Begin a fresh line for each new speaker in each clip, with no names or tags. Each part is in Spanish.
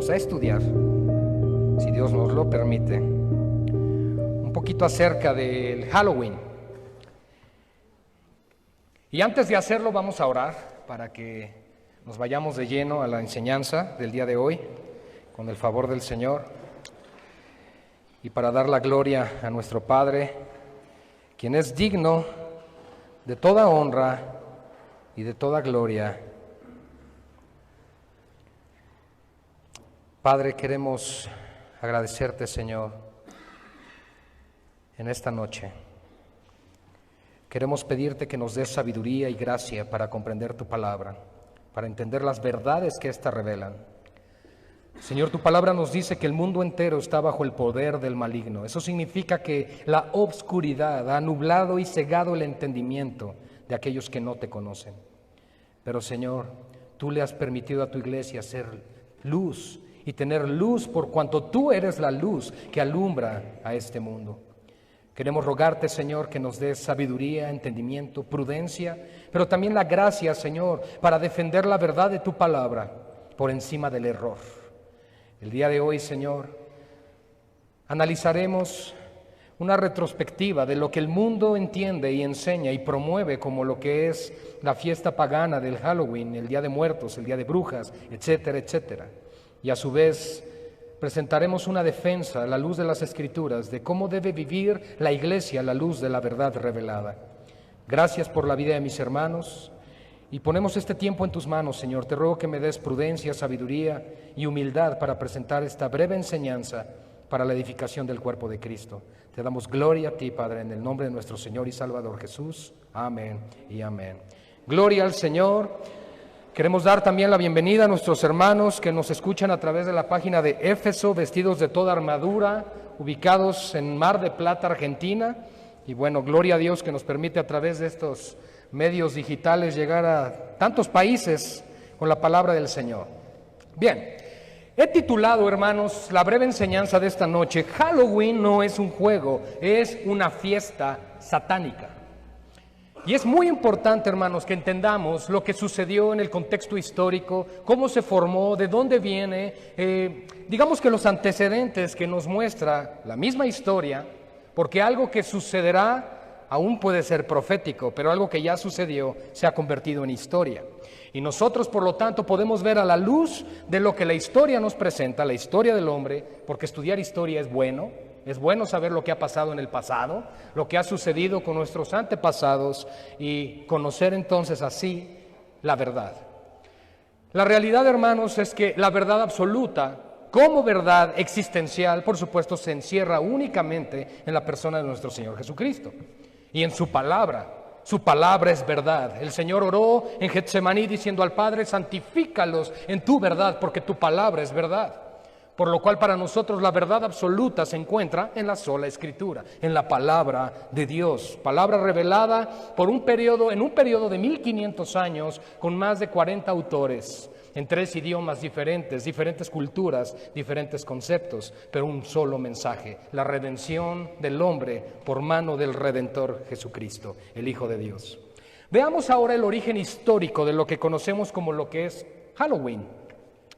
vamos a estudiar, si Dios nos lo permite, un poquito acerca del Halloween. Y antes de hacerlo vamos a orar para que nos vayamos de lleno a la enseñanza del día de hoy, con el favor del Señor, y para dar la gloria a nuestro Padre, quien es digno de toda honra y de toda gloria. Padre, queremos agradecerte, Señor, en esta noche. Queremos pedirte que nos des sabiduría y gracia para comprender tu palabra, para entender las verdades que ésta revelan. Señor, tu palabra nos dice que el mundo entero está bajo el poder del maligno. Eso significa que la obscuridad ha nublado y cegado el entendimiento de aquellos que no te conocen. Pero, Señor, tú le has permitido a tu iglesia ser luz y tener luz por cuanto tú eres la luz que alumbra a este mundo. Queremos rogarte, Señor, que nos des sabiduría, entendimiento, prudencia, pero también la gracia, Señor, para defender la verdad de tu palabra por encima del error. El día de hoy, Señor, analizaremos una retrospectiva de lo que el mundo entiende y enseña y promueve como lo que es la fiesta pagana del Halloween, el Día de Muertos, el Día de Brujas, etcétera, etcétera. Y a su vez presentaremos una defensa a la luz de las Escrituras de cómo debe vivir la Iglesia a la luz de la verdad revelada. Gracias por la vida de mis hermanos y ponemos este tiempo en tus manos, Señor. Te ruego que me des prudencia, sabiduría y humildad para presentar esta breve enseñanza para la edificación del cuerpo de Cristo. Te damos gloria a ti, Padre, en el nombre de nuestro Señor y Salvador Jesús. Amén y amén. Gloria al Señor. Queremos dar también la bienvenida a nuestros hermanos que nos escuchan a través de la página de Éfeso, vestidos de toda armadura, ubicados en Mar del Plata, Argentina. Y bueno, gloria a Dios que nos permite a través de estos medios digitales llegar a tantos países con la palabra del Señor. Bien, he titulado, hermanos, la breve enseñanza de esta noche: Halloween no es un juego, es una fiesta satánica. Y es muy importante, hermanos, que entendamos lo que sucedió en el contexto histórico, cómo se formó, de dónde viene, digamos que los antecedentes que nos muestra la misma historia, porque algo que sucederá aún puede ser profético, pero algo que ya sucedió se ha convertido en historia. Y nosotros, por lo tanto, podemos ver a la luz de lo que la historia nos presenta, la historia del hombre, porque estudiar historia es bueno saber lo que ha pasado en el pasado, lo que ha sucedido con nuestros antepasados y conocer entonces así la verdad. La realidad, hermanos, es que la verdad absoluta, como verdad existencial, por supuesto, se encierra únicamente en la persona de nuestro Señor Jesucristo y en su palabra. Su palabra es verdad. El Señor oró en Getsemaní diciendo al Padre: santifícalos en tu verdad, porque tu palabra es verdad. Por lo cual para nosotros la verdad absoluta se encuentra en la sola Escritura, en la palabra de Dios, palabra revelada en un periodo de 1500 años con más de 40 autores, en 3 idiomas diferentes culturas, diferentes conceptos, pero un solo mensaje: la redención del hombre por mano del Redentor Jesucristo, el Hijo de Dios. Veamos ahora el origen histórico de lo que conocemos como lo que es Halloween.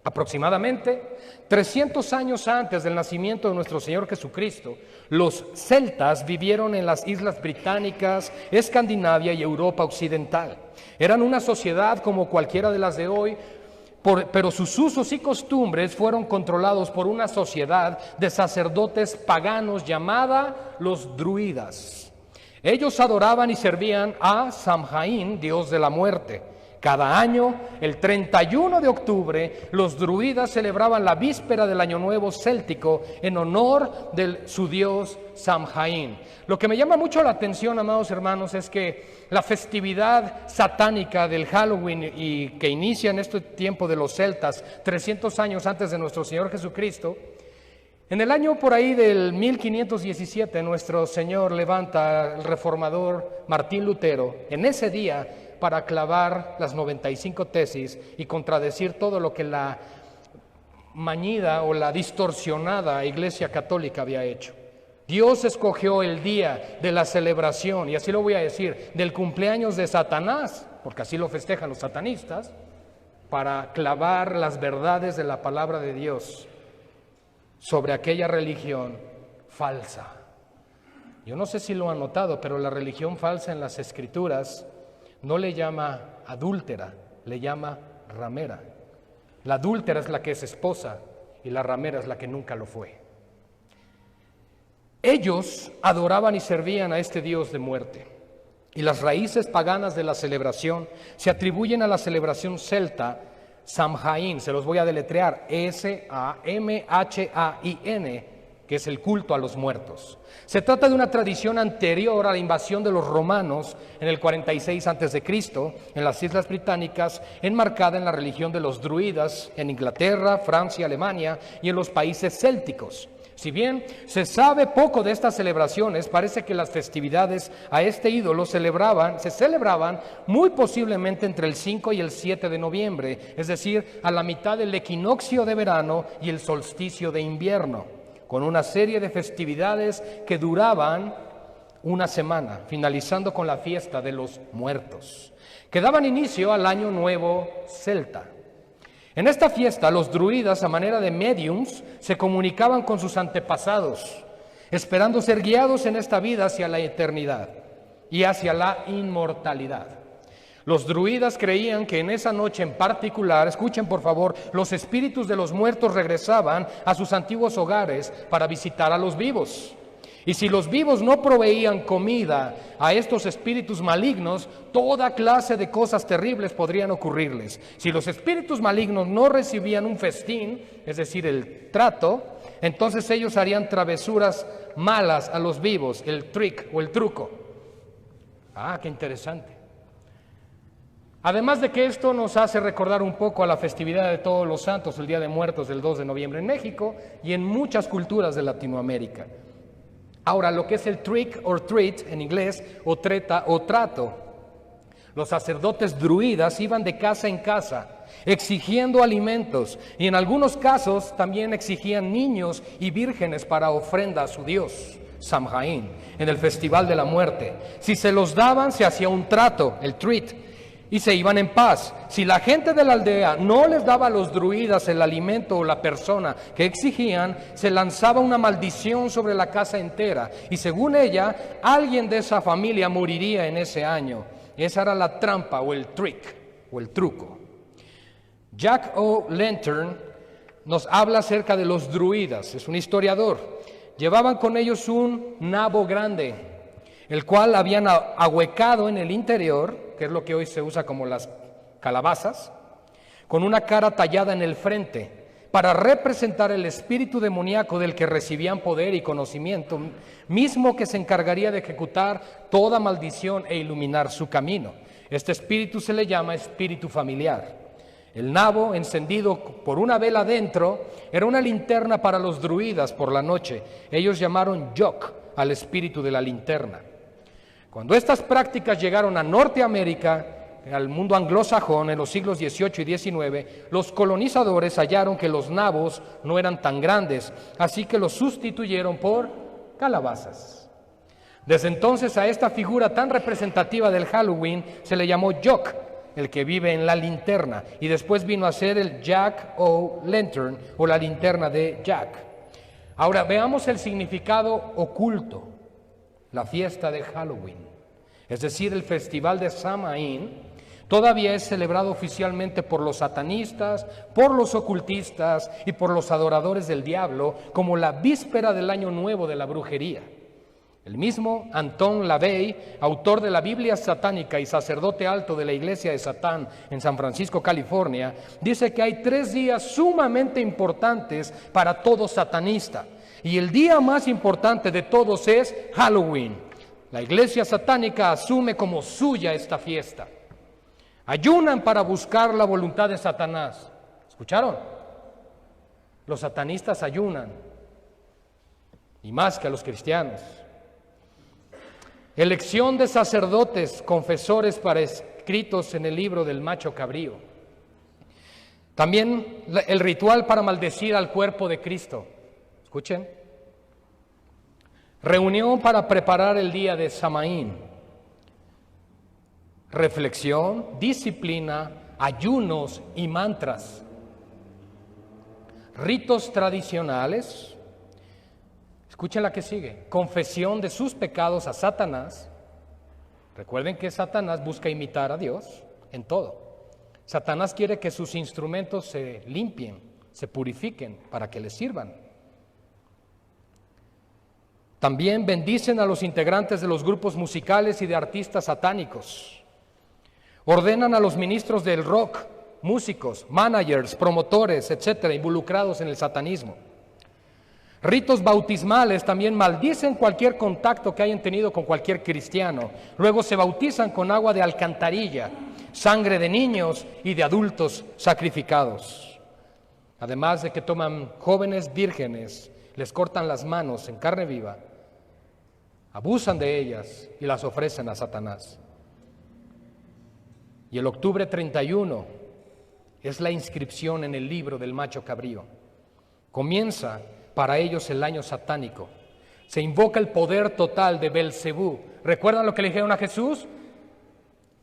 Aproximadamente 300 años antes del nacimiento de nuestro Señor Jesucristo, los celtas vivieron en las islas británicas, Escandinavia y Europa occidental. Eran una sociedad como cualquiera de las de hoy, pero sus usos y costumbres fueron controlados por una sociedad de sacerdotes paganos llamada los druidas. Ellos adoraban y servían a Samhain, dios de la muerte. Cada año, el 31 de octubre, los druidas celebraban la víspera del Año Nuevo céltico en honor de su dios Samhain. Lo que me llama mucho la atención, amados hermanos, es que la festividad satánica del Halloween y que inicia en este tiempo de los celtas, 300 años antes de nuestro Señor Jesucristo, en el año por ahí del 1517, nuestro Señor levanta al reformador Martín Lutero en ese día para clavar las 95 tesis y contradecir todo lo que la mañida o la distorsionada Iglesia Católica había hecho. Dios escogió el día de la celebración, y así lo voy a decir, del cumpleaños de Satanás, porque así lo festejan los satanistas, para clavar las verdades de la palabra de Dios sobre aquella religión falsa. Yo no sé si lo han notado, pero la religión falsa en las Escrituras no le llama adúltera, le llama ramera. La adúltera es la que es esposa y la ramera es la que nunca lo fue. Ellos adoraban y servían a este Dios de muerte. Y las raíces paganas de la celebración se atribuyen a la celebración celta Samhain. Se los voy a deletrear: Samhain, que es el culto a los muertos. Se trata de una tradición anterior a la invasión de los romanos en el 46 a.C. en las Islas Británicas, enmarcada en la religión de los druidas en Inglaterra, Francia, Alemania y en los países célticos. Si bien se sabe poco de estas celebraciones, parece que las festividades a este ídolo se celebraban muy posiblemente entre el 5 y el 7 de noviembre, es decir, a la mitad del equinoccio de verano y el solsticio de invierno, con una serie de festividades que duraban una semana, finalizando con la fiesta de los muertos, que daban inicio al Año Nuevo Celta. En esta fiesta, los druidas, a manera de mediums, se comunicaban con sus antepasados, esperando ser guiados en esta vida hacia la eternidad y hacia la inmortalidad. Los druidas creían que en esa noche en particular, escuchen por favor, los espíritus de los muertos regresaban a sus antiguos hogares para visitar a los vivos. Y si los vivos no proveían comida a estos espíritus malignos, toda clase de cosas terribles podrían ocurrirles. Si los espíritus malignos no recibían un festín, es decir, el trato, entonces ellos harían travesuras malas a los vivos, el trick o el truco. Ah, qué interesante. Además de que esto nos hace recordar un poco a la festividad de Todos los Santos, el Día de Muertos del 2 de noviembre en México y en muchas culturas de Latinoamérica. Ahora, lo que es el trick or treat en inglés, o treta o trato. Los sacerdotes druidas iban de casa en casa exigiendo alimentos y en algunos casos también exigían niños y vírgenes para ofrenda a su dios, Samhain, en el Festival de la Muerte. Si se los daban, se hacía un trato, el treat, y se iban en paz. Si la gente de la aldea no les daba a los druidas el alimento o la persona que exigían, se lanzaba una maldición sobre la casa entera y según ella, alguien de esa familia moriría en ese año. Esa era la trampa o el trick o el truco. Jack O'Lantern nos habla acerca de los druidas, es un historiador. Llevaban con ellos un nabo grande, el cual habían ahuecado en el interior, que es lo que hoy se usa como las calabazas, con una cara tallada en el frente, para representar el espíritu demoníaco del que recibían poder y conocimiento, mismo que se encargaría de ejecutar toda maldición e iluminar su camino. Este espíritu se le llama espíritu familiar. El nabo, encendido por una vela dentro, era una linterna para los druidas por la noche. Ellos llamaron Yok al espíritu de la linterna. Cuando estas prácticas llegaron a Norteamérica, al mundo anglosajón, en los siglos XVIII y XIX, los colonizadores hallaron que los nabos no eran tan grandes, así que los sustituyeron por calabazas. Desde entonces a esta figura tan representativa del Halloween se le llamó Yok, el que vive en la linterna, y después vino a ser el Jack O'Lantern o la linterna de Jack. Ahora veamos el significado oculto. La fiesta de Halloween, es decir, el festival de Samhain, todavía es celebrado oficialmente por los satanistas, por los ocultistas y por los adoradores del diablo como la víspera del año nuevo de la brujería. El mismo Anton LaVey, autor de la Biblia satánica y sacerdote alto de la Iglesia de Satán en San Francisco, California, dice que hay 3 días sumamente importantes para todo satanista. Y el día más importante de todos es Halloween. La iglesia satánica asume como suya esta fiesta. Ayunan para buscar la voluntad de Satanás. ¿Escucharon? Los satanistas ayunan, y más que a los cristianos. Elección de sacerdotes, confesores para escritos en el libro del macho cabrío. También el ritual para maldecir al cuerpo de Cristo. Escuchen. Reunión para preparar el día de Samhain. Reflexión, disciplina, ayunos y mantras, ritos tradicionales. Escuchen la que sigue: confesión de sus pecados a Satanás. Recuerden que Satanás busca imitar a Dios en todo. Satanás quiere que sus instrumentos se limpien, se purifiquen para que les sirvan. También bendicen a los integrantes de los grupos musicales y de artistas satánicos. Ordenan a los ministros del rock, músicos, managers, promotores, etcétera, involucrados en el satanismo. Ritos bautismales también maldicen cualquier contacto que hayan tenido con cualquier cristiano. Luego se bautizan con agua de alcantarilla, sangre de niños y de adultos sacrificados. Además de que toman jóvenes vírgenes, les cortan las manos en carne viva, abusan de ellas y las ofrecen a Satanás. Y el octubre 31 es la inscripción en el libro del macho cabrío. Comienza para ellos el año satánico. Se invoca el poder total de Belcebú. ¿Recuerdan lo que le dijeron a Jesús?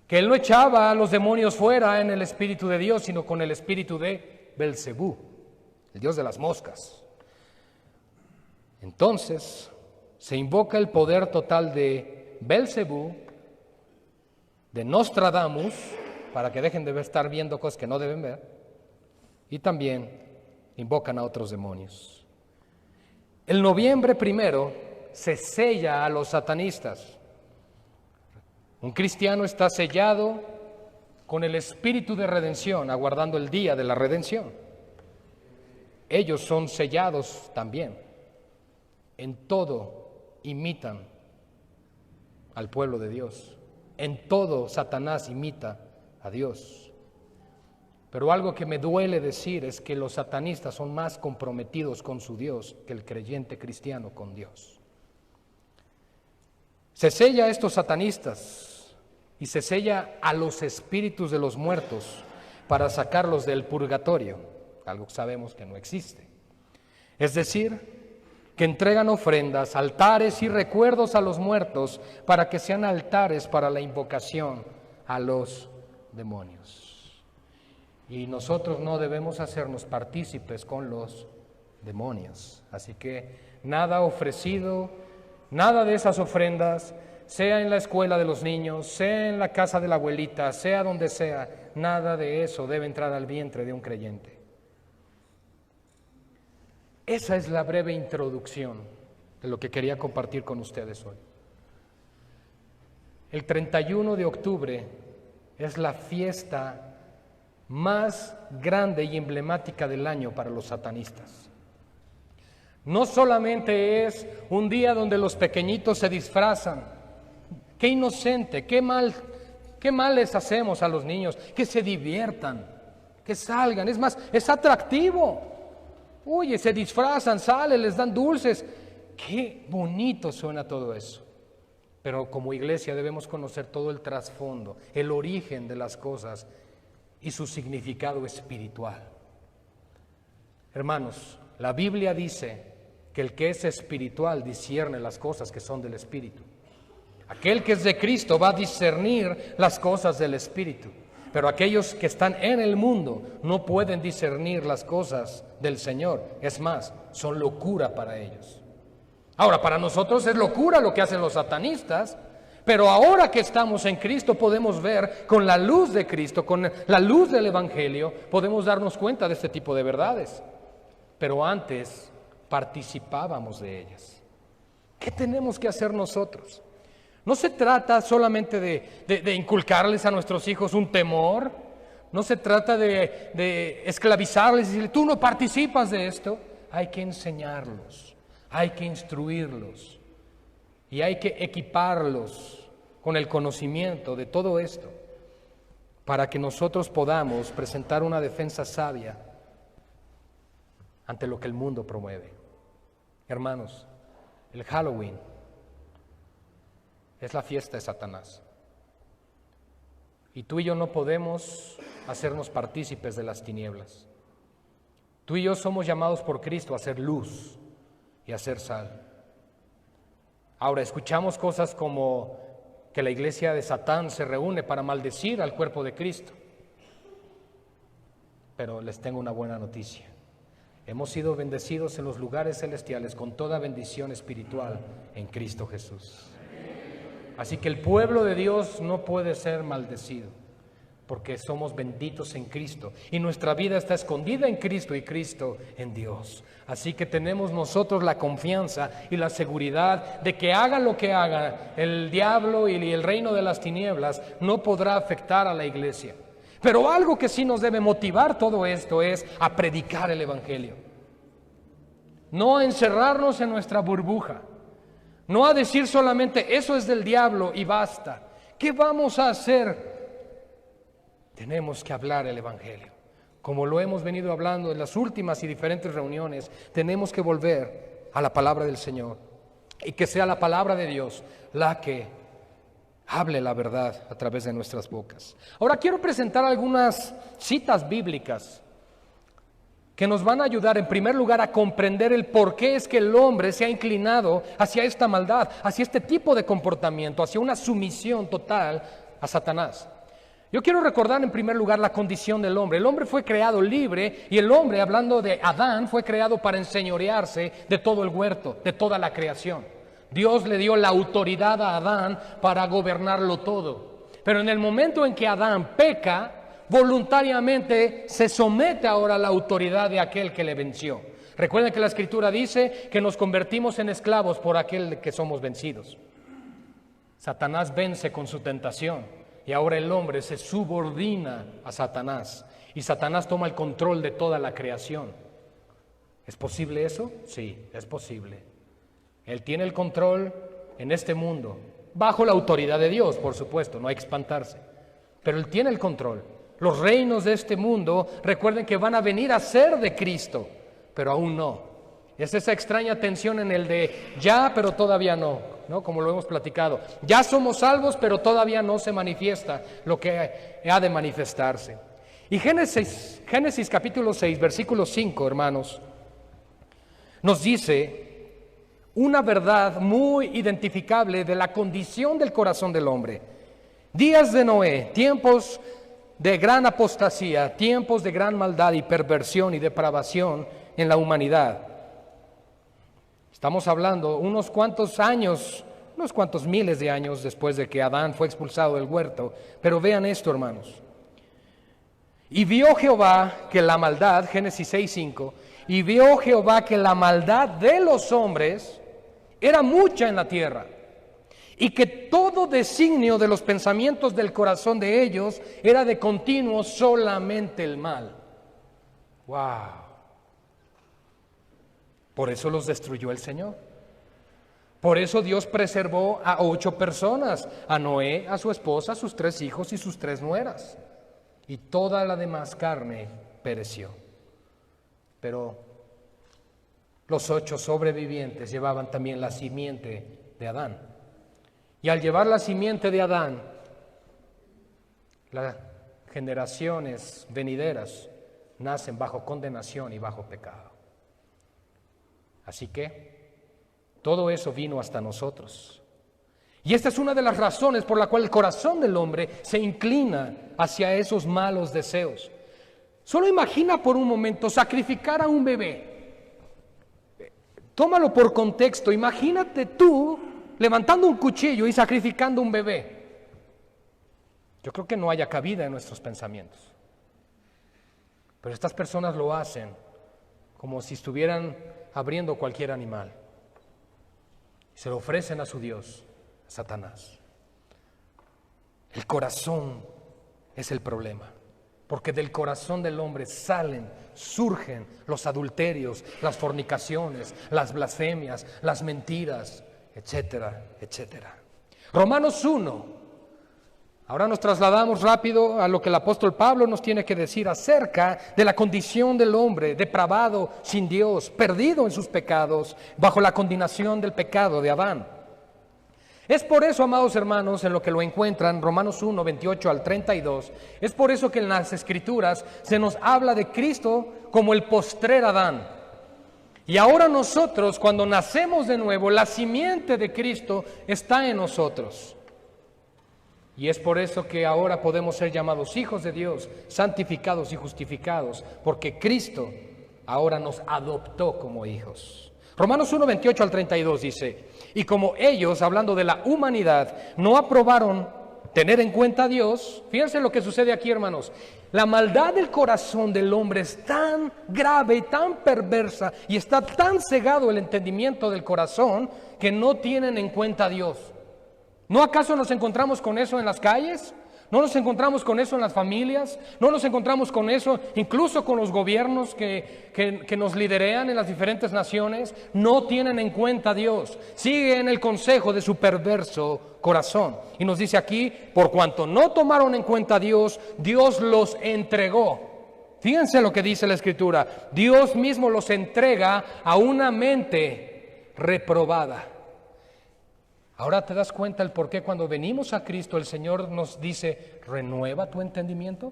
Que él no echaba a los demonios fuera en el Espíritu de Dios, sino con el espíritu de Belcebú, el dios de las moscas. Entonces, se invoca el poder total de Belcebú, de Nostradamus, para que dejen de estar viendo cosas que no deben ver, y también invocan a otros demonios. El noviembre 1 se sella a los satanistas. Un cristiano está sellado con el espíritu de redención, aguardando el día de la redención. Ellos son sellados también. En todo imitan al pueblo de Dios. En todo Satanás imita a Dios. Pero algo que me duele decir es que los satanistas son más comprometidos con su Dios que el creyente cristiano con Dios. Se sella a estos satanistas y se sella a los espíritus de los muertos para sacarlos del purgatorio, algo que sabemos que no existe. Es decir, que entregan ofrendas, altares y recuerdos a los muertos para que sean altares para la invocación a los demonios. Y nosotros no debemos hacernos partícipes con los demonios. Así que nada ofrecido, nada de esas ofrendas, sea en la escuela de los niños, sea en la casa de la abuelita, sea donde sea, nada de eso debe entrar al vientre de un creyente. Esa es la breve introducción de lo que quería compartir con ustedes hoy. El 31 de octubre es la fiesta más grande y emblemática del año para los satanistas. No solamente es un día donde los pequeñitos se disfrazan, qué inocente, qué mal les hacemos a los niños, que se diviertan, que salgan, es más, es atractivo. Oye, se disfrazan, salen, les dan dulces, qué bonito suena todo eso. Pero como iglesia debemos conocer todo el trasfondo, el origen de las cosas y su significado espiritual. Hermanos, la Biblia dice que el que es espiritual discierne las cosas que son del Espíritu. Aquel que es de Cristo va a discernir las cosas del Espíritu, pero aquellos que están en el mundo no pueden discernir las cosas del Señor. Es más, son locura para ellos. Ahora, para nosotros es locura lo que hacen los satanistas, pero ahora que estamos en Cristo podemos ver con la luz de Cristo, con la luz del Evangelio, podemos darnos cuenta de este tipo de verdades. Pero antes participábamos de ellas. ¿Qué tenemos que hacer nosotros? No se trata solamente de inculcarles a nuestros hijos un temor, no se trata de esclavizarles y decirles, tú no participas de esto. Hay que enseñarlos, hay que instruirlos. Y hay que equiparlos con el conocimiento de todo esto para que nosotros podamos presentar una defensa sabia ante lo que el mundo promueve. Hermanos, el Halloween es la fiesta de Satanás. Y tú y yo no podemos hacernos partícipes de las tinieblas. Tú y yo somos llamados por Cristo a ser luz y a ser sal. Ahora, escuchamos cosas como que la iglesia de Satán se reúne para maldecir al cuerpo de Cristo. pero les tengo una buena noticia. Hemos sido bendecidos en los lugares celestiales con toda bendición espiritual en Cristo Jesús. Así que el pueblo de Dios no puede ser maldecido, porque somos benditos en Cristo y nuestra vida está escondida en Cristo y Cristo en Dios. Así que tenemos nosotros la confianza y la seguridad de que haga lo que haga, el diablo y el reino de las tinieblas no podrá afectar a la iglesia. Pero algo que sí nos debe motivar todo esto es a predicar el Evangelio. No a encerrarnos en nuestra burbuja. No a decir solamente eso es del diablo y basta. ¿Qué vamos a hacer? Tenemos que hablar el Evangelio. Como lo hemos venido hablando en las últimas y diferentes reuniones, tenemos que volver a la palabra del Señor y que sea la palabra de Dios la que hable la verdad a través de nuestras bocas. Ahora quiero presentar algunas citas bíblicas que nos van a ayudar en primer lugar a comprender el por qué es que el hombre se ha inclinado hacia esta maldad, hacia este tipo de comportamiento, hacia una sumisión total a Satanás. Yo quiero recordar en primer lugar la condición del hombre. El hombre fue creado libre y el hombre, hablando de Adán, fue creado para enseñorearse de todo el huerto, de toda la creación. Dios le dio la autoridad a Adán para gobernarlo todo. Pero en el momento en que Adán peca, voluntariamente se somete ahora a la autoridad de aquel que le venció. Recuerden que la Escritura dice que nos convertimos en esclavos por aquel que somos vencidos. Satanás vence con su tentación y ahora el hombre se subordina a Satanás y Satanás toma el control de toda la creación. ¿Es posible eso? Sí, es posible. Él tiene el control en este mundo, bajo la autoridad de Dios, por supuesto, no hay que espantarse, pero Él tiene el control. Los reinos de este mundo, recuerden que van a venir a ser de Cristo, pero aún no. Es esa extraña tensión en el de ya, pero todavía no, ¿no? Como lo hemos platicado. Ya somos salvos, pero todavía no se manifiesta lo que ha de manifestarse. Y Génesis capítulo 6, versículo 5, hermanos, nos dice una verdad muy identificable de la condición del corazón del hombre. Días de Noé, tiempos de gran apostasía, tiempos de gran maldad y perversión y depravación en la humanidad. Estamos hablando unos cuantos años, unos cuantos miles de años después de que Adán fue expulsado del huerto. Pero vean esto, hermanos. Y vio Jehová que la maldad, Génesis 6:5, y vio Jehová que la maldad de los hombres era mucha en la tierra, y que todo designio de los pensamientos del corazón de ellos era de continuo solamente el mal. ¡Wow! Por eso los destruyó el Señor. Por eso Dios preservó a 8 personas, a Noé, a su esposa, a sus 3 hijos y sus 3 nueras. Y toda la demás carne pereció. Pero los 8 sobrevivientes llevaban también la simiente de Adán. Y al llevar la simiente de Adán, las generaciones venideras nacen bajo condenación y bajo pecado. Así que todo eso vino hasta nosotros. Y esta es una de las razones por la cual el corazón del hombre se inclina hacia esos malos deseos. Solo imagina por un momento sacrificar a un bebé. Tómalo por contexto. Imagínate tú levantando un cuchillo y sacrificando un bebé. Yo creo que no haya cabida en nuestros pensamientos. Pero estas personas lo hacen como si estuvieran abriendo cualquier animal. Se lo ofrecen a su Dios, a Satanás. El corazón es el problema, porque del corazón del hombre surgen los adulterios, las fornicaciones, las blasfemias, las mentiras, etcétera, etcétera. Romanos 1. Ahora nos trasladamos rápido a lo que el apóstol Pablo nos tiene que decir acerca de la condición del hombre depravado, sin Dios, perdido en sus pecados, bajo la condenación del pecado de Adán. Es por eso, amados hermanos, en lo que lo encuentran, Romanos 1, 28 al 32, es por eso que en las Escrituras se nos habla de Cristo como el postrer Adán. Y ahora nosotros, cuando nacemos de nuevo, la simiente de Cristo está en nosotros. Y es por eso que ahora podemos ser llamados hijos de Dios, santificados y justificados, porque Cristo ahora nos adoptó como hijos. Romanos 1, 28 al 32 dice: y como ellos, hablando de la humanidad, no aprobaron tener en cuenta a Dios, fíjense lo que sucede aquí, hermanos. La maldad del corazón del hombre es tan grave y tan perversa, y está tan cegado el entendimiento del corazón, que no tienen en cuenta a Dios. ¿No acaso nos encontramos con eso en las calles? ¿No nos encontramos con eso en las familias? ¿No nos encontramos con eso incluso con los gobiernos que nos liderean en las diferentes naciones? No tienen en cuenta a Dios, siguen el consejo de su perverso corazón. Y nos dice aquí: por cuanto no tomaron en cuenta a Dios, Dios los entregó. Fíjense lo que dice la Escritura: Dios mismo los entrega a una mente reprobada. Ahora te das cuenta el por qué cuando venimos a Cristo el Señor nos dice: renueva tu entendimiento.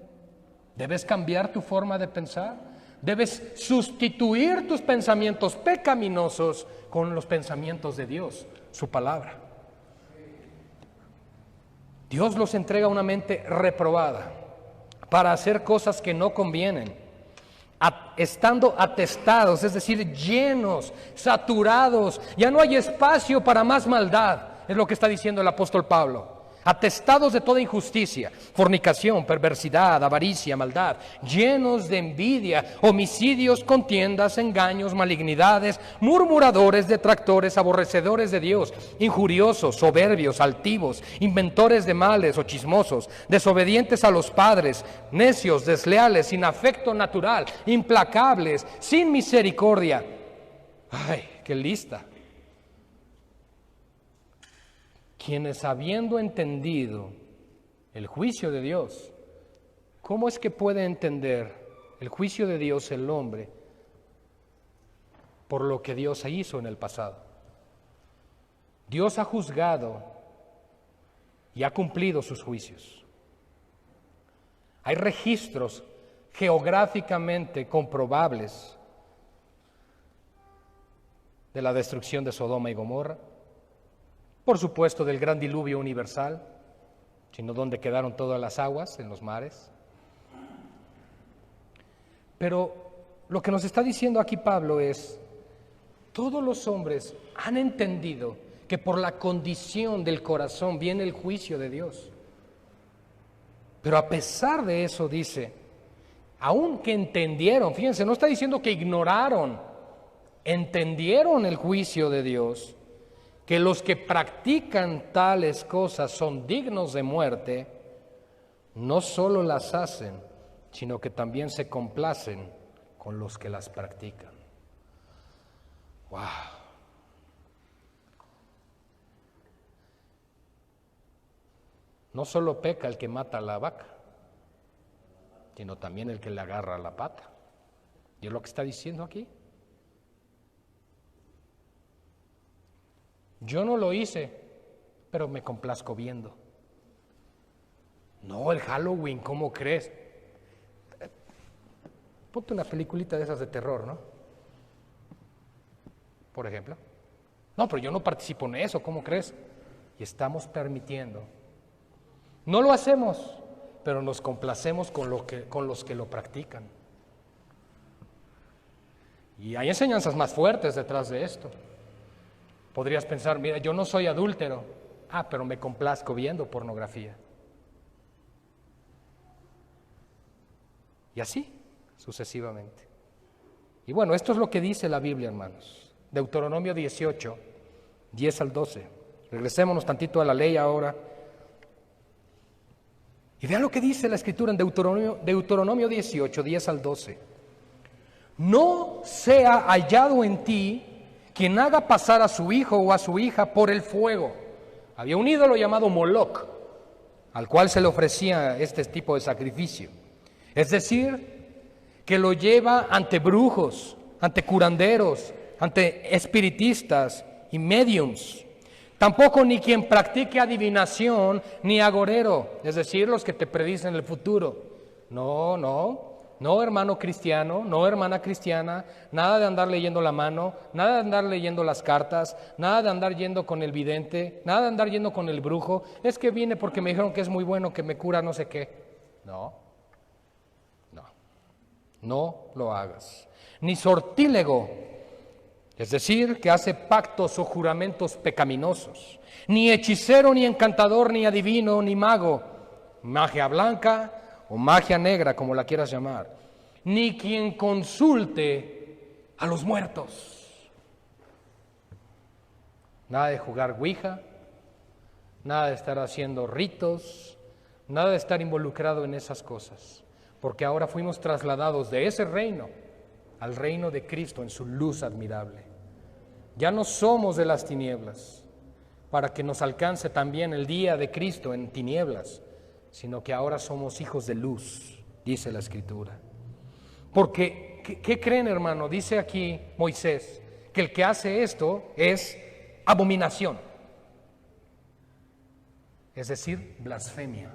Debes cambiar tu forma de pensar. Debes sustituir tus pensamientos pecaminosos con los pensamientos de Dios, su palabra. Dios los entrega a una mente reprobada para hacer cosas que no convienen, estando atestados, es decir, llenos, saturados. Ya no hay espacio para más maldad. Es lo que está diciendo el apóstol Pablo. Atestados de toda injusticia, fornicación, perversidad, avaricia, maldad, llenos de envidia, homicidios, contiendas, engaños, malignidades, murmuradores, detractores, aborrecedores de Dios, injuriosos, soberbios, altivos, inventores de males o chismosos, desobedientes a los padres, necios, desleales, sin afecto natural, implacables, sin misericordia. ¡Ay, qué lista! Quienes, habiendo entendido el juicio de Dios, ¿cómo es que puede entender el juicio de Dios el hombre por lo que Dios hizo en el pasado? Dios ha juzgado y ha cumplido sus juicios. Hay registros geográficamente comprobables de la destrucción de Sodoma y Gomorra. Por supuesto, del gran diluvio universal, sino donde quedaron todas las aguas en los mares. Pero lo que nos está diciendo aquí Pablo es: todos los hombres han entendido que por la condición del corazón viene el juicio de Dios. Pero a pesar de eso dice, aunque entendieron, fíjense, no está diciendo que ignoraron, entendieron el juicio de Dios, que los que practican tales cosas son dignos de muerte, no solo las hacen, sino que también se complacen con los que las practican. ¡Wow! No solo peca el que mata a la vaca, sino también el que le agarra la pata. ¿Y es lo que está diciendo aquí? Yo no lo hice, pero me complazco viendo. No, el Halloween, ¿cómo crees? Ponte una peliculita de esas de terror, ¿no? Por ejemplo. No, pero yo no participo en eso, ¿cómo crees? Y estamos permitiendo. No lo hacemos, pero nos complacemos con los que lo practican. Y hay enseñanzas más fuertes detrás de esto. Podrías pensar: mira, yo no soy adúltero. Pero me complazco viendo pornografía. Y así, sucesivamente. Y bueno, esto es lo que dice la Biblia, hermanos. Deuteronomio 18, 10 al 12. Regresémonos tantito a la ley ahora. Y vean lo que dice la Escritura en Deuteronomio 18, 10 al 12. No sea hallado en ti quien haga pasar a su hijo o a su hija por el fuego. Había un ídolo llamado Moloc, al cual se le ofrecía este tipo de sacrificio. Es decir, que lo lleva ante brujos, ante curanderos, ante espiritistas y mediums. Tampoco ni quien practique adivinación ni agorero, es decir, los que te predicen el futuro. No, No, hermano cristiano, no, hermana cristiana, nada de andar leyendo la mano, nada de andar leyendo las cartas, nada de andar yendo con el vidente, nada de andar yendo con el brujo. Es que vine porque me dijeron que es muy bueno, que me cura no sé qué. No, no lo hagas. Ni sortílego, es decir, que hace pactos o juramentos pecaminosos. Ni hechicero, ni encantador, ni adivino, ni mago, magia blanca o magia negra, como la quieras llamar, ni quien consulte a los muertos. Nada de jugar ouija, nada de estar haciendo ritos, nada de estar involucrado en esas cosas, porque ahora fuimos trasladados de ese reino al reino de Cristo en su luz admirable. Ya no somos de las tinieblas, para que nos alcance también el día de Cristo en tinieblas, sino que ahora somos hijos de luz, dice la Escritura. Porque, ¿qué creen, hermano? Dice aquí Moisés, que el que hace esto es abominación, es decir, blasfemia.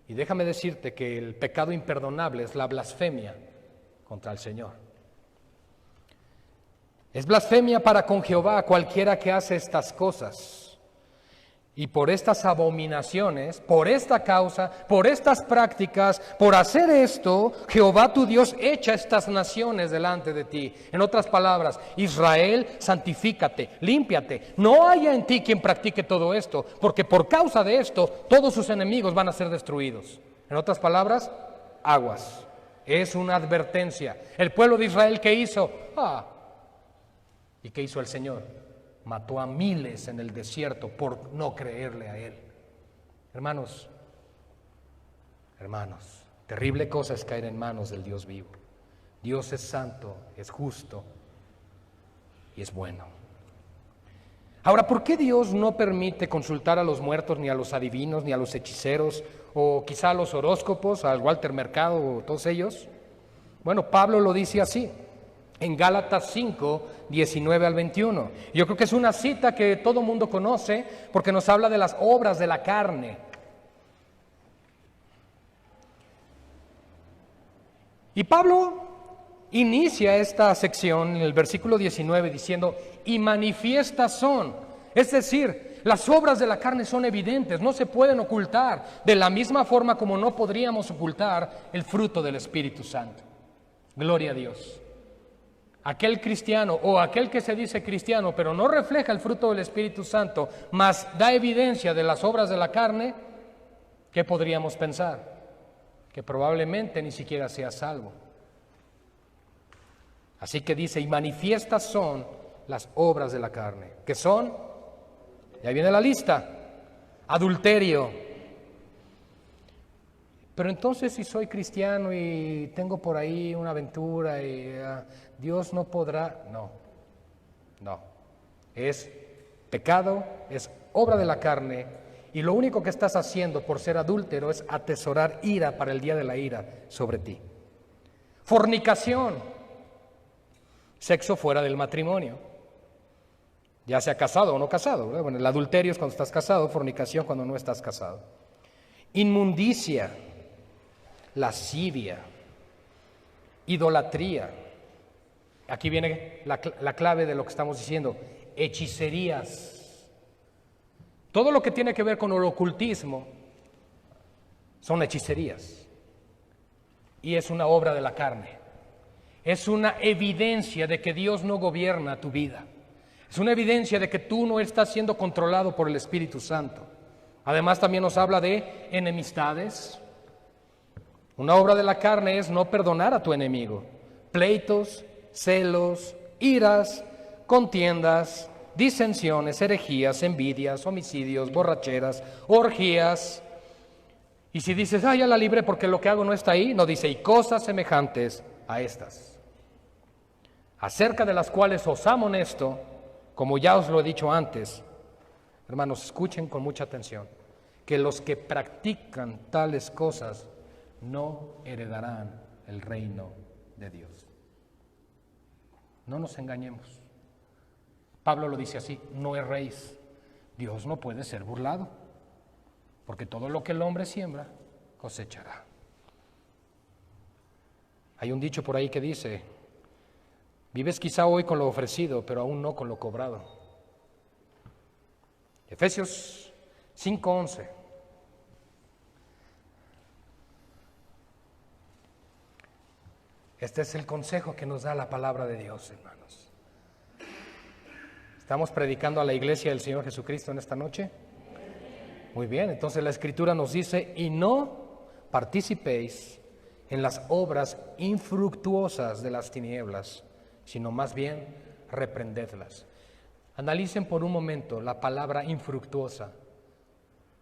Y déjame decirte que el pecado imperdonable es la blasfemia contra el Señor. Es blasfemia para con Jehová cualquiera que hace estas cosas. Y por estas abominaciones, por esta causa, por estas prácticas, por hacer esto, Jehová tu Dios echa estas naciones delante de ti. En otras palabras, Israel, santifícate, límpiate. No haya en ti quien practique todo esto, porque por causa de esto, todos sus enemigos van a ser destruidos. En otras palabras, aguas. Es una advertencia. El pueblo de Israel, ¿qué hizo? ¿Y qué hizo el Señor? Mató a miles en el desierto por no creerle a Él. Hermanos, terrible cosa es caer en manos del Dios vivo. Dios es santo, es justo y es bueno. Ahora, ¿por qué Dios no permite consultar a los muertos, ni a los adivinos, ni a los hechiceros, o quizá a los horóscopos, al Walter Mercado o todos ellos? Bueno, Pablo lo dice así, en Gálatas 5, 19 al 21. Yo creo que es una cita que todo mundo conoce porque nos habla de las obras de la carne. Y Pablo inicia esta sección en el versículo 19 diciendo, y manifiestas son, es decir, las obras de la carne son evidentes, no se pueden ocultar, de la misma forma como no podríamos ocultar el fruto del Espíritu Santo. Gloria a Dios. Aquel cristiano o aquel que se dice cristiano, pero no refleja el fruto del Espíritu Santo, mas da evidencia de las obras de la carne, ¿qué podríamos pensar? Que probablemente ni siquiera sea salvo. Así que dice, y manifiestas son las obras de la carne, que son, ya viene la lista, adulterio. Pero entonces si soy cristiano y tengo por ahí una aventura y Dios no podrá, no, es pecado, es obra de la carne y lo único que estás haciendo por ser adúltero es atesorar ira para el día de la ira sobre ti. Fornicación, sexo fuera del matrimonio, ya sea casado o no casado, ¿verdad? Bueno, el adulterio es cuando estás casado, fornicación cuando no estás casado. Inmundicia, lascivia, idolatría. Aquí viene la clave de lo que estamos diciendo, hechicerías. Todo lo que tiene que ver con el ocultismo son hechicerías. Y es una obra de la carne. Es una evidencia de que Dios no gobierna tu vida. Es una evidencia de que tú no estás siendo controlado por el Espíritu Santo. Además también nos habla de enemistades. Una obra de la carne es no perdonar a tu enemigo. Pleitos, celos, iras, contiendas, disensiones, herejías, envidias, homicidios, borracheras, orgías. Y si dices, ya la libré porque lo que hago no está ahí, no dice, y cosas semejantes a estas, acerca de las cuales os amonesto, como ya os lo he dicho antes. Hermanos, escuchen con mucha atención, que los que practican tales cosas no heredarán el reino de Dios. No nos engañemos. Pablo lo dice así, no erréis. Dios no puede ser burlado, porque todo lo que el hombre siembra, cosechará. Hay un dicho por ahí que dice, vives quizá hoy con lo ofrecido, pero aún no con lo cobrado. Efesios 5:11. Este es el consejo que nos da la palabra de Dios, hermanos. ¿Estamos predicando a la iglesia del Señor Jesucristo en esta noche? Muy bien, entonces la Escritura nos dice, y no participéis en las obras infructuosas de las tinieblas, sino más bien reprendedlas. Analicen por un momento la palabra infructuosa.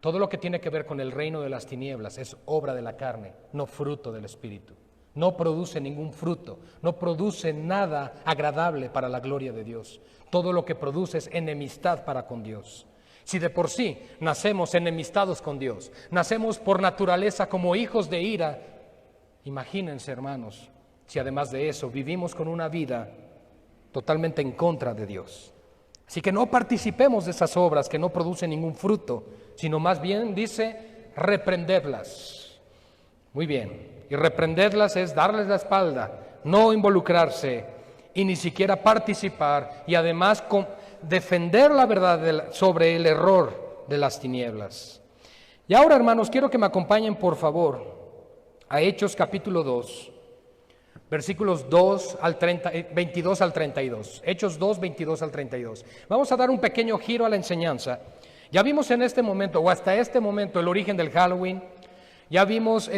Todo lo que tiene que ver con el reino de las tinieblas es obra de la carne, no fruto del Espíritu. No produce ningún fruto, no produce nada agradable para la gloria de Dios. Todo lo que produce es enemistad para con Dios. Si de por sí nacemos enemistados con Dios, nacemos por naturaleza como hijos de ira, imagínense, hermanos, si además de eso vivimos con una vida totalmente en contra de Dios. Así que no participemos de esas obras que no producen ningún fruto, sino más bien dice reprenderlas. Muy bien. Y reprenderlas es darles la espalda, no involucrarse y ni siquiera participar y además defender la verdad sobre el error de las tinieblas. Y ahora, hermanos, quiero que me acompañen por favor a Hechos capítulo 2, versículos 22 al 32. Hechos 2, 22 al 32. Vamos a dar un pequeño giro a la enseñanza. Ya vimos en este momento, o hasta este momento, el origen del Halloween. Ya vimos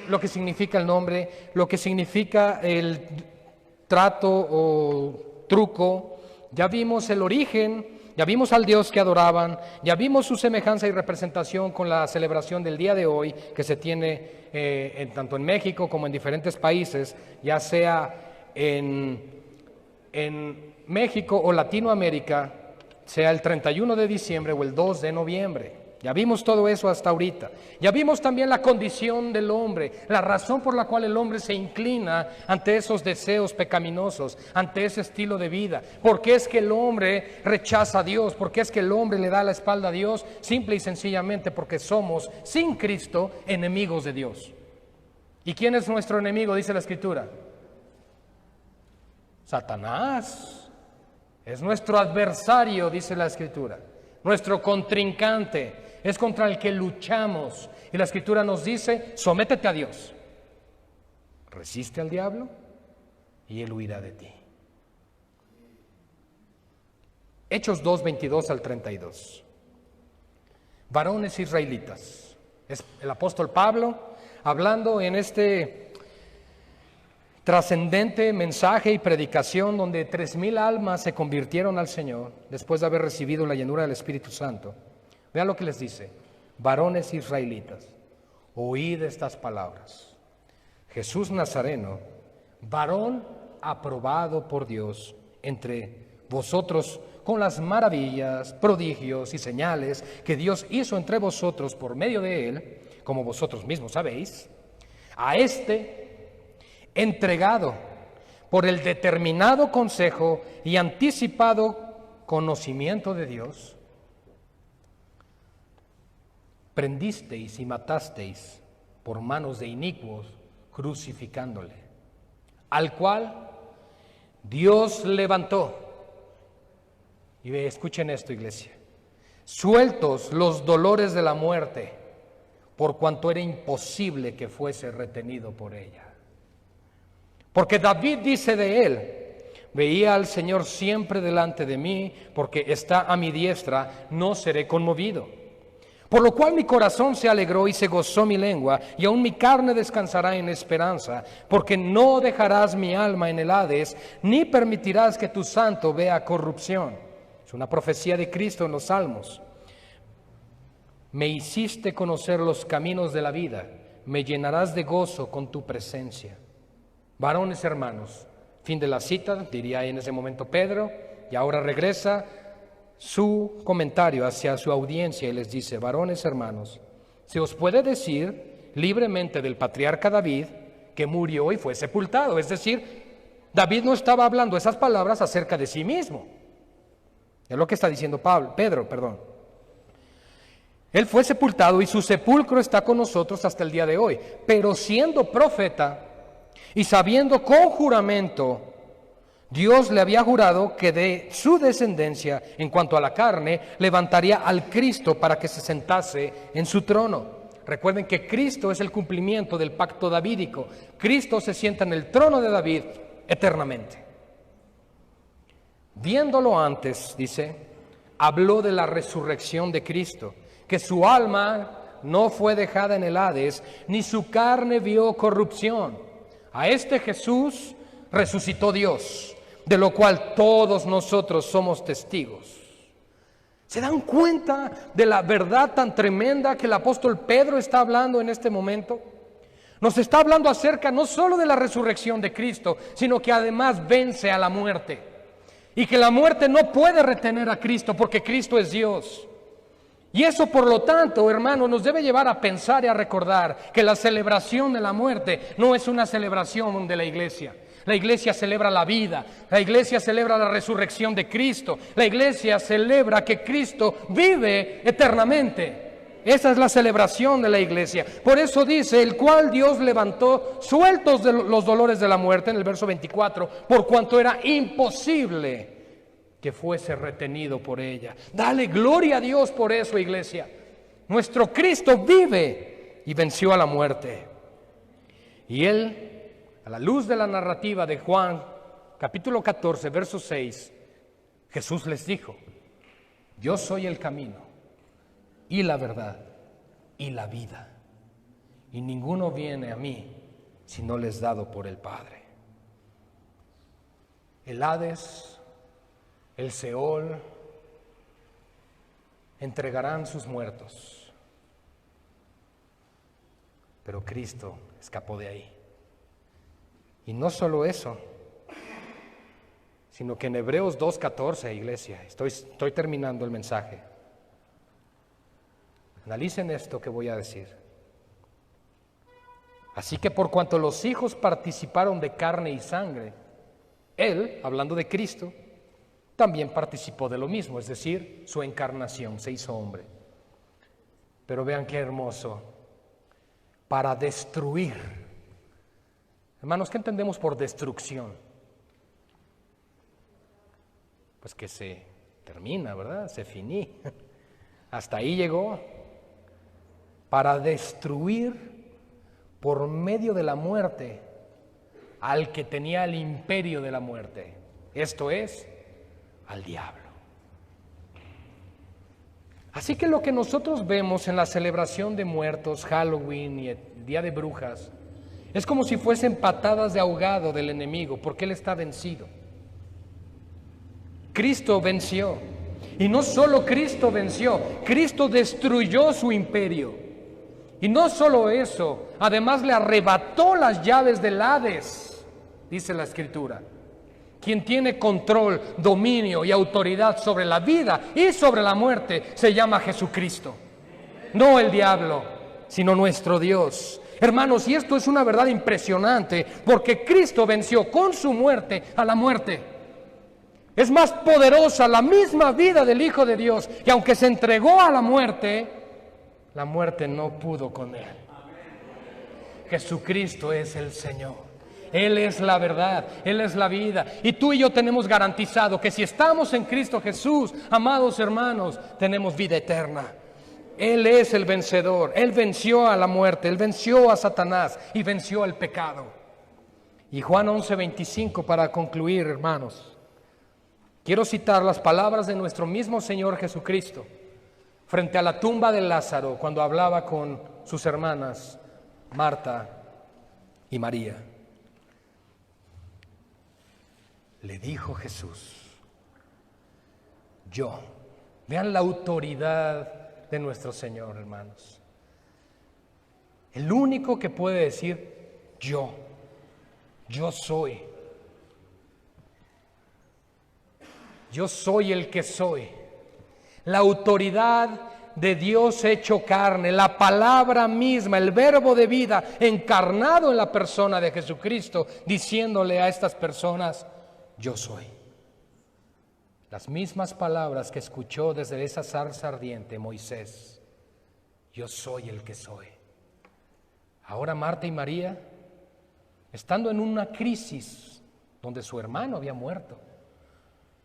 lo que significa el nombre, lo que significa el trato o truco, ya vimos el origen, ya vimos al Dios que adoraban, ya vimos su semejanza y representación con la celebración del día de hoy que se tiene tanto en México como en diferentes países, ya sea en México o Latinoamérica, sea el 31 de diciembre o el 2 de noviembre. Ya vimos todo eso hasta ahorita. Ya vimos también la condición del hombre, la razón por la cual el hombre se inclina ante esos deseos pecaminosos, ante ese estilo de vida. ¿Por qué es que el hombre rechaza a Dios? ¿Por qué es que el hombre le da la espalda a Dios? Simple y sencillamente porque somos, sin Cristo, enemigos de Dios. ¿Y quién es nuestro enemigo? Dice la Escritura. Satanás. Es nuestro adversario, dice la Escritura. Nuestro contrincante. Es contra el que luchamos. Y la Escritura nos dice, sométete a Dios. Resiste al diablo y él huirá de ti. Hechos 2, 22 al 32. Varones israelitas. Es el apóstol Pablo hablando en este trascendente mensaje y predicación donde 3,000 almas se convirtieron al Señor después de haber recibido la llenura del Espíritu Santo. Vean lo que les dice: varones israelitas, oíd estas palabras. Jesús Nazareno, varón aprobado por Dios entre vosotros con las maravillas, prodigios y señales que Dios hizo entre vosotros por medio de él, como vosotros mismos sabéis, a este entregado por el determinado consejo y anticipado conocimiento de Dios, prendisteis y matasteis por manos de inicuos, crucificándole, al cual Dios levantó. Y escuchen esto, iglesia: sueltos los dolores de la muerte, por cuanto era imposible que fuese retenido por ella. Porque David dice de él: veía al Señor siempre delante de mí, porque está a mi diestra, no seré conmovido. Por lo cual mi corazón se alegró y se gozó mi lengua, y aún mi carne descansará en esperanza, porque no dejarás mi alma en el Hades, ni permitirás que tu santo vea corrupción. Es una profecía de Cristo en los Salmos. Me hiciste conocer los caminos de la vida, me llenarás de gozo con tu presencia. Varones hermanos, fin de la cita, diría en ese momento Pedro, y ahora regresa su comentario hacia su audiencia y les dice: varones hermanos, se os puede decir libremente del patriarca David que murió y fue sepultado. Es decir, David no estaba hablando esas palabras acerca de sí mismo. Es lo que está diciendo Pedro. Él fue sepultado y su sepulcro está con nosotros hasta el día de hoy. Pero siendo profeta, Y sabiendo con juramento, Dios le había jurado que de su descendencia, en cuanto a la carne, levantaría al Cristo para que se sentase en su trono. Recuerden que Cristo es el cumplimiento del pacto davídico. Cristo se sienta en el trono de David eternamente. Viéndolo antes, dice, habló de la resurrección de Cristo, que su alma no fue dejada en el Hades, ni su carne vio corrupción. A este Jesús resucitó Dios, de lo cual todos nosotros somos testigos. ¿Se dan cuenta de la verdad tan tremenda que el apóstol Pedro está hablando en este momento? Nos está hablando acerca no solo de la resurrección de Cristo, sino que además vence a la muerte. Y que la muerte no puede retener a Cristo porque Cristo es Dios. Y eso, por lo tanto, hermanos, nos debe llevar a pensar y a recordar que la celebración de la muerte no es una celebración de la iglesia. La iglesia celebra la vida, la iglesia celebra la resurrección de Cristo, la iglesia celebra que Cristo vive eternamente. Esa es la celebración de la iglesia. Por eso dice, el cual Dios levantó sueltos de los dolores de la muerte, en el verso 24, por cuanto era imposible que fuese retenido por ella. Dale gloria a Dios por eso, iglesia. Nuestro Cristo vive y venció a la muerte. Y Él, a la luz de la narrativa de Juan, capítulo 14, verso 6, Jesús les dijo, yo soy el camino y la verdad y la vida. Y ninguno viene a mí si no les dado por el Padre. El Hades, el Seol, entregarán sus muertos. Pero Cristo escapó de ahí. Y no solo eso, sino que en Hebreos 2:14, iglesia, estoy terminando el mensaje. Analicen esto que voy a decir. Así que por cuanto los hijos participaron de carne y sangre, Él, hablando de Cristo, también participó de lo mismo, es decir, su encarnación, se hizo hombre. Pero vean qué hermoso, para destruir. Hermanos, ¿qué entendemos por destrucción? Pues que se termina, ¿verdad? Se finí. Hasta ahí llegó. Para destruir por medio de la muerte al que tenía el imperio de la muerte. Esto es, al diablo. Así que lo que nosotros vemos en la celebración de muertos, Halloween y el Día de Brujas, es como si fuesen patadas de ahogado del enemigo, porque él está vencido. Cristo venció. Y no solo Cristo venció, Cristo destruyó su imperio. Y no solo eso, además le arrebató las llaves del Hades, dice la Escritura. Quien tiene control, dominio y autoridad sobre la vida y sobre la muerte se llama Jesucristo. No el diablo, sino nuestro Dios. Hermanos, y esto es una verdad impresionante, porque Cristo venció con su muerte a la muerte. Es más poderosa la misma vida del Hijo de Dios, que aunque se entregó a la muerte no pudo con Él. Jesucristo es el Señor. Él es la verdad, Él es la vida. Y tú y yo tenemos garantizado que si estamos en Cristo Jesús, amados hermanos, tenemos vida eterna. Él es el vencedor. Él venció a la muerte, Él venció a Satanás y venció al pecado. Y Juan 11:25, para concluir, hermanos, quiero citar las palabras de nuestro mismo Señor Jesucristo frente a la tumba de Lázaro, cuando hablaba con sus hermanas Marta y María. Le dijo Jesús, yo, vean la autoridad de nuestro Señor, hermanos. El único que puede decir, yo soy. Yo soy el que soy. La autoridad de Dios hecho carne, la palabra misma, el verbo de vida encarnado en la persona de Jesucristo, diciéndole a estas personas, yo soy. Las mismas palabras que escuchó desde esa zarza ardiente Moisés, yo soy el que soy. Ahora Marta y María estando en una crisis donde su hermano había muerto,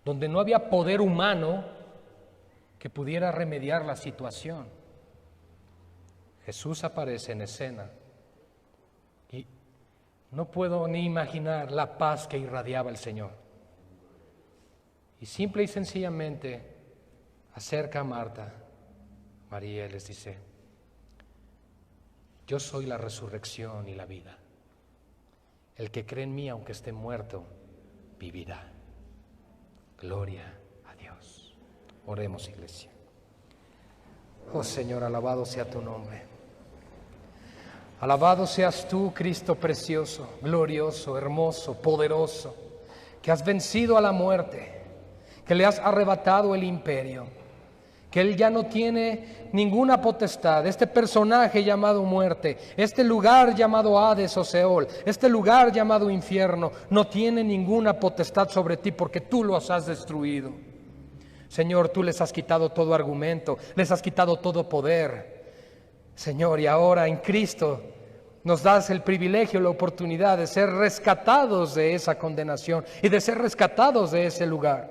donde no había poder humano que pudiera remediar la situación. Jesús aparece en escena y no puedo ni imaginar la paz que irradiaba el Señor. Y simple y sencillamente acerca a Marta, María, y les dice: yo soy la resurrección y la vida. El que cree en mí, aunque esté muerto, vivirá. Gloria a Dios. Oremos, iglesia. Oh Señor, alabado sea tu nombre. Alabado seas tú, Cristo precioso, glorioso, hermoso, poderoso, que has vencido a la muerte, que le has arrebatado el imperio, que Él ya no tiene ninguna potestad. Este personaje llamado muerte, este lugar llamado Hades o Seol, este lugar llamado infierno, no tiene ninguna potestad sobre ti porque tú los has destruido. Señor, tú les has quitado todo argumento, les has quitado todo poder. Señor, y ahora en Cristo nos das el privilegio, la oportunidad de ser rescatados de esa condenación y de ser rescatados de ese lugar.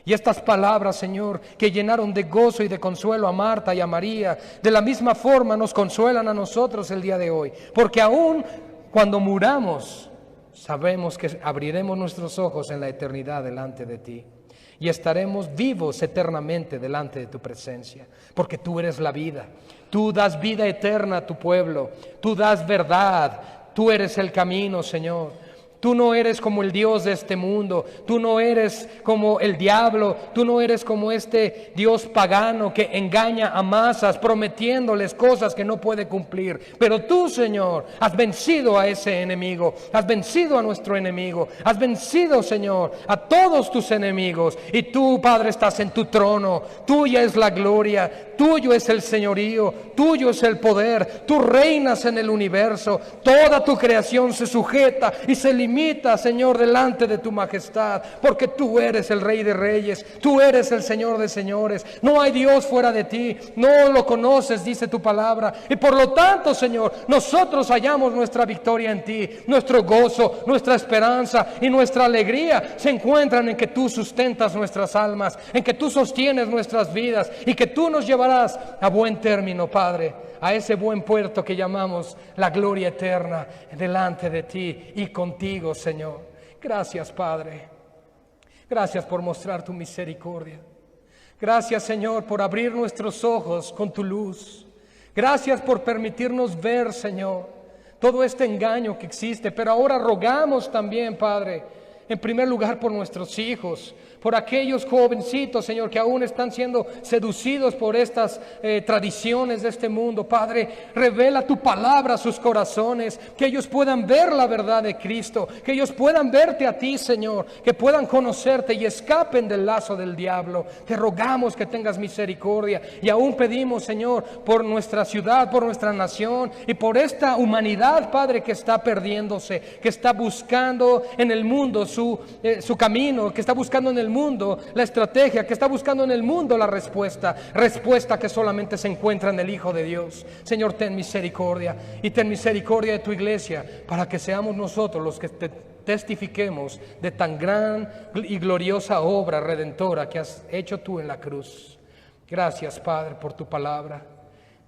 Y estas palabras, Señor, que llenaron de gozo y de consuelo a Marta y a María, de la misma forma nos consuelan a nosotros el día de hoy. Porque aún cuando muramos, sabemos que abriremos nuestros ojos en la eternidad delante de ti. Y estaremos vivos eternamente delante de tu presencia. Porque tú eres la vida. Tú das vida eterna a tu pueblo. Tú das verdad. Tú eres el camino, Señor. Tú no eres como el Dios de este mundo, tú no eres como el diablo, tú no eres como este Dios pagano que engaña a masas prometiéndoles cosas que no puede cumplir. Pero tú, Señor, has vencido a ese enemigo, has vencido a nuestro enemigo, has vencido, Señor, a todos tus enemigos. Y tú, Padre, estás en tu trono, tuya es la gloria, tuyo es el señorío, tuyo es el poder, tú reinas en el universo, toda tu creación se sujeta y se limita, Señor, delante de tu majestad, porque tú eres el Rey de Reyes, tú eres el Señor de Señores, no hay Dios fuera de ti, no lo conoces, dice tu palabra, y por lo tanto, Señor, nosotros hallamos nuestra victoria en ti, nuestro gozo, nuestra esperanza y nuestra alegría se encuentran en que tú sustentas nuestras almas, en que tú sostienes nuestras vidas y que tú nos llevarás a buen término, Padre, a ese buen puerto que llamamos la gloria eterna delante de ti y contigo, Señor. Gracias, Padre. Gracias por mostrar tu misericordia. Gracias, Señor, por abrir nuestros ojos con tu luz. Gracias por permitirnos ver, Señor, todo este engaño que existe. Pero ahora rogamos también, Padre, en primer lugar por nuestros hijos, por aquellos jovencitos, Señor, que aún están siendo seducidos por estas tradiciones de este mundo. Padre, revela tu palabra a sus corazones, que ellos puedan ver la verdad de Cristo, que ellos puedan verte a ti, Señor, que puedan conocerte y escapen del lazo del diablo. Te rogamos que tengas misericordia y aún pedimos, Señor, por nuestra ciudad, por nuestra nación y por esta humanidad, Padre, que está perdiéndose, que está buscando en el mundo su camino, que está buscando en el mundo la estrategia, que está buscando en el mundo la respuesta que solamente se encuentra en el Hijo de Dios. Señor, ten misericordia y ten misericordia de tu iglesia para que seamos nosotros los que testifiquemos de tan gran y gloriosa obra redentora que has hecho tú en la cruz. Gracias, Padre, por tu palabra.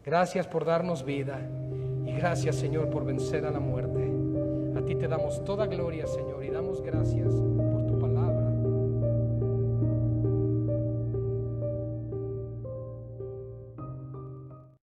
Gracias por darnos vida y gracias, Señor, por vencer a la muerte. A ti te damos toda gloria, Señor, y damos gracias